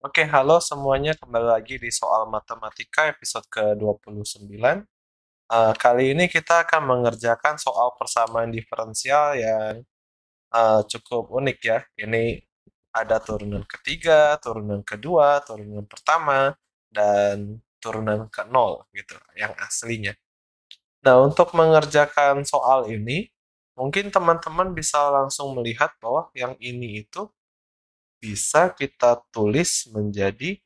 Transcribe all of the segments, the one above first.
Oke, halo semuanya, kembali lagi di Soal Matematika episode ke-29. Kali ini kita akan mengerjakan soal persamaan diferensial yang cukup unik ya. Ini ada turunan ketiga, turunan kedua, turunan pertama, dan turunan ke nol gitu, yang aslinya. Nah, untuk mengerjakan soal ini, mungkin teman-teman bisa langsung melihat bahwa yang ini itu bisa kita tulis menjadi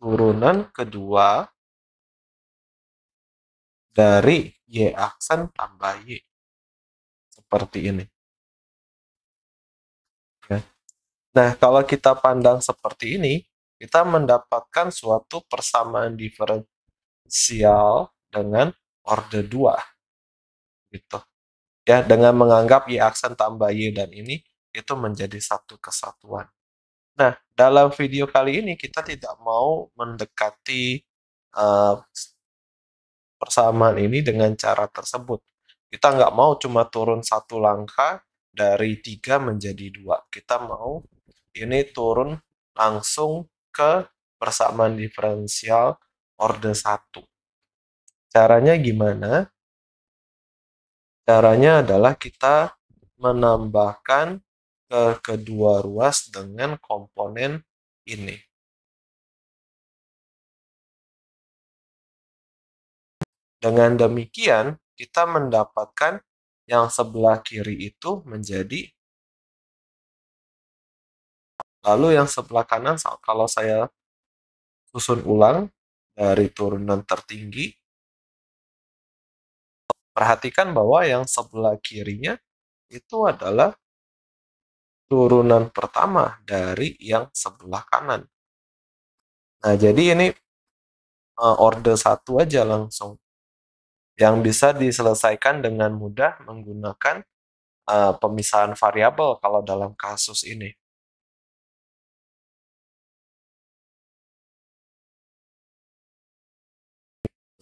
turunan kedua dari Y aksen tambah Y. Seperti ini. Ya. Nah, kalau kita pandang seperti ini, kita mendapatkan suatu persamaan diferensial dengan orde 2. Gitu. Ya, dengan menganggap Y aksen tambah Y dan ini itu menjadi satu kesatuan. Nah, dalam video kali ini kita tidak mau mendekati uh, persamaan ini dengan cara tersebut. Kita nggak mau cuma turun satu langkah dari 3 menjadi 2. Kita mau ini turun langsung ke persamaan diferensial orde 1. Caranya gimana? Caranya adalah kita menambahkan ke kedua ruas dengan komponen ini. Dengan demikian, kita mendapatkan yang sebelah kiri itu menjadi, lalu yang sebelah kanan kalau saya susun ulang dari turunan tertinggi, perhatikan bahwa yang sebelah kirinya itu adalah turunan pertama dari yang sebelah kanan. Nah, jadi ini orde 1 aja langsung. Yang bisa diselesaikan dengan mudah menggunakan pemisahan variabel kalau dalam kasus ini.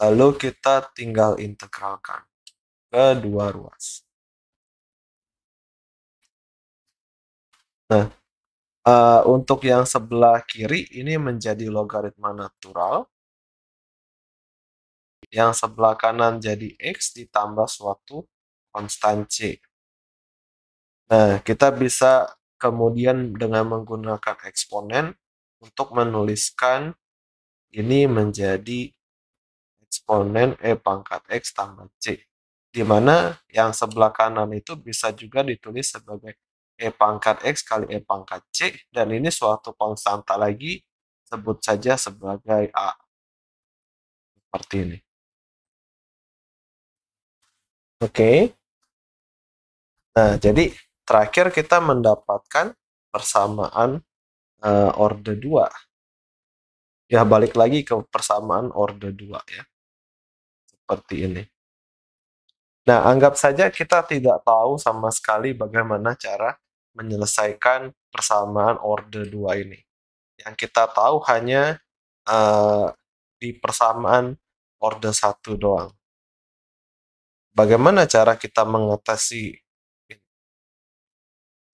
Lalu kita tinggal integralkan ke dua ruas. Nah, untuk yang sebelah kiri ini menjadi logaritma natural. Yang sebelah kanan jadi X ditambah suatu konstan C. Nah, kita bisa kemudian dengan menggunakan eksponen untuk menuliskan ini menjadi eksponen E pangkat X tambah C. Di mana yang sebelah kanan itu bisa juga ditulis sebagai E pangkat X kali E pangkat C, dan ini suatu konstanta lagi, sebut saja sebagai A. Seperti ini. Oke. Nah, jadi terakhir kita mendapatkan persamaan orde 2. Ya, balik lagi ke persamaan orde 2 ya. Seperti ini. Nah, anggap saja kita tidak tahu sama sekali bagaimana cara menyelesaikan persamaan orde 2 ini. Yang kita tahu hanya di persamaan orde 1 doang. Bagaimana cara kita mengatasi ini?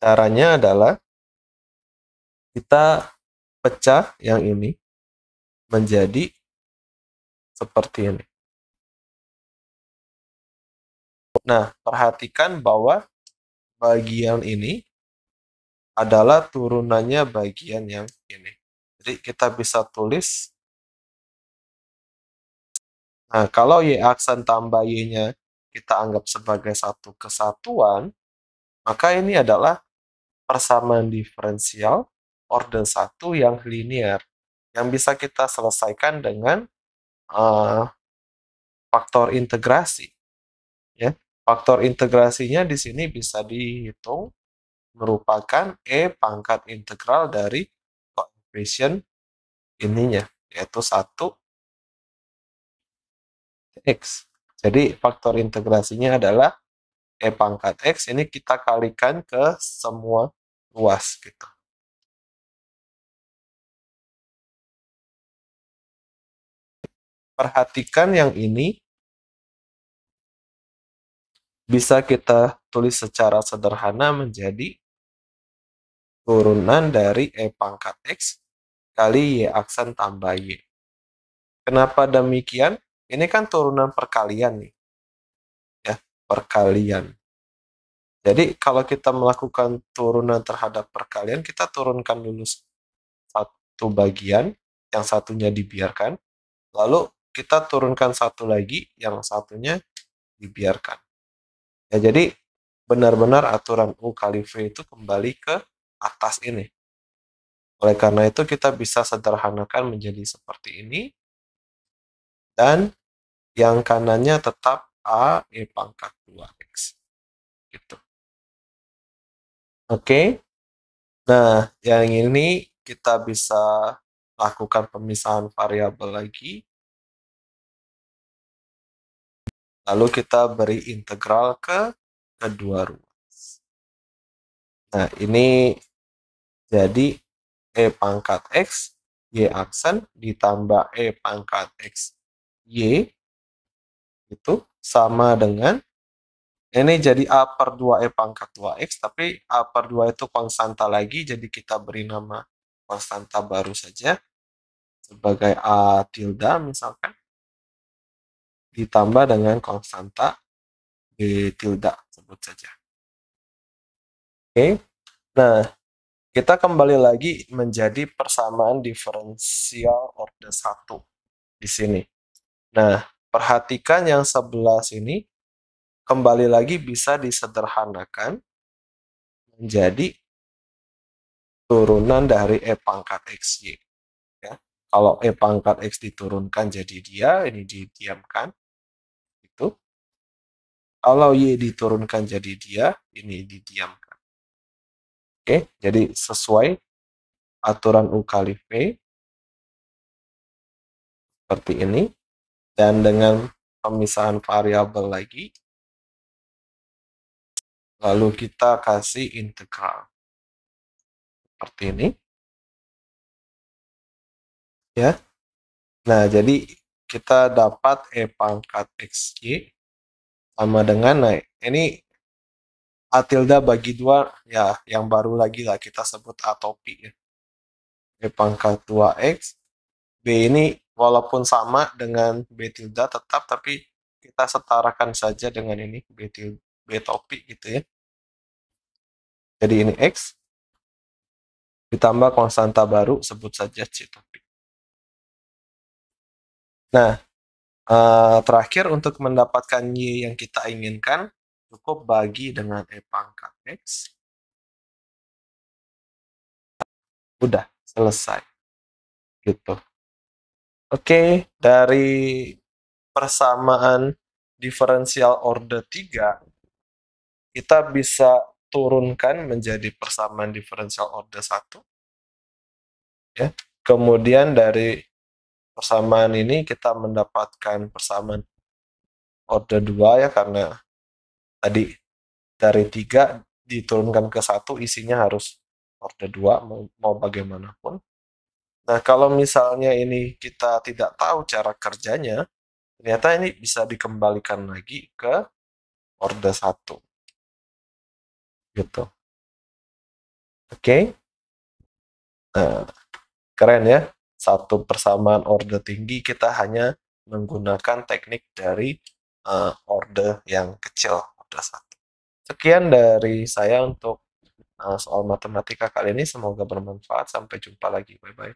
Caranya adalah kita pecah yang ini menjadi seperti ini. Nah, perhatikan bahwa bagian ini adalah turunannya bagian yang ini. Jadi kita bisa tulis, nah kalau Y aksen tambah Y-nya kita anggap sebagai satu kesatuan, maka ini adalah persamaan diferensial orde 1 yang linear, yang bisa kita selesaikan dengan faktor integrasi. Ya. Faktor integrasinya di sini bisa dihitung merupakan E pangkat integral dari koefisien ininya, yaitu 1 X. Jadi faktor integrasinya adalah E pangkat X, ini kita kalikan ke semua ruas gitu. Perhatikan yang ini bisa kita tulis secara sederhana menjadi turunan dari E pangkat X kali Y aksen tambah Y. Kenapa demikian? Ini kan turunan perkalian nih, ya, perkalian. Jadi kalau kita melakukan turunan terhadap perkalian, kita turunkan dulu satu bagian, yang satunya dibiarkan, lalu kita turunkan satu lagi, yang satunya dibiarkan. Ya, jadi benar-benar aturan U kali V itu kembali ke atas ini. Oleh karena itu kita bisa sederhanakan menjadi seperti ini, dan yang kanannya tetap A E pangkat 2X. Gitu. Oke. Nah, yang ini kita bisa lakukan pemisahan variabel lagi. Lalu kita beri integral ke kedua ruas. Nah, ini jadi E pangkat X, Y aksen, ditambah E pangkat X, Y, itu sama dengan, ini jadi A per 2 E pangkat 2X, tapi A per 2 itu konstanta lagi, jadi kita beri nama konstanta baru saja, sebagai A tilde misalkan, ditambah dengan konstanta B tilde, sebut saja. Oke, nah kita kembali lagi menjadi persamaan diferensial orde 1 di sini. Nah, perhatikan yang sebelah sini kembali lagi bisa disederhanakan menjadi turunan dari E pangkat XY. Ya. Kalau E pangkat X diturunkan jadi dia, ini didiamkan. Itu. Kalau Y diturunkan jadi dia, ini didiamkan. Oke, jadi sesuai aturan U kali V seperti ini, dan dengan pemisahan variabel lagi, lalu kita kasih integral seperti ini, ya. Nah, jadi kita dapat E pangkat XY sama dengan, nah ini A tilde bagi 2, ya yang baru lagi lah kita sebut A topi, ya. E pangkat 2X, B ini walaupun sama dengan B tilde tetap, tapi kita setarakan saja dengan ini B topi gitu ya. Jadi ini X ditambah konstanta baru, sebut saja C topi. Nah, terakhir untuk mendapatkan Y yang kita inginkan, cukup bagi dengan E pangkat X. Udah, selesai. Gitu. Oke, dari persamaan diferensial orde 3, kita bisa turunkan menjadi persamaan diferensial orde 1. Ya. Kemudian dari persamaan ini kita mendapatkan persamaan orde 2 ya, karena tadi dari 3 diturunkan ke 1 isinya harus orde 2 mau bagaimanapun. Nah, kalau misalnya ini kita tidak tahu cara kerjanya, ternyata ini bisa dikembalikan lagi ke orde 1. Gitu. Oke. Nah, keren ya. Satu persamaan orde tinggi kita hanya menggunakan teknik dari orde yang kecil, orde 1. Sekian dari saya untuk soal matematika kali ini. Semoga bermanfaat. Sampai jumpa lagi. Bye-bye.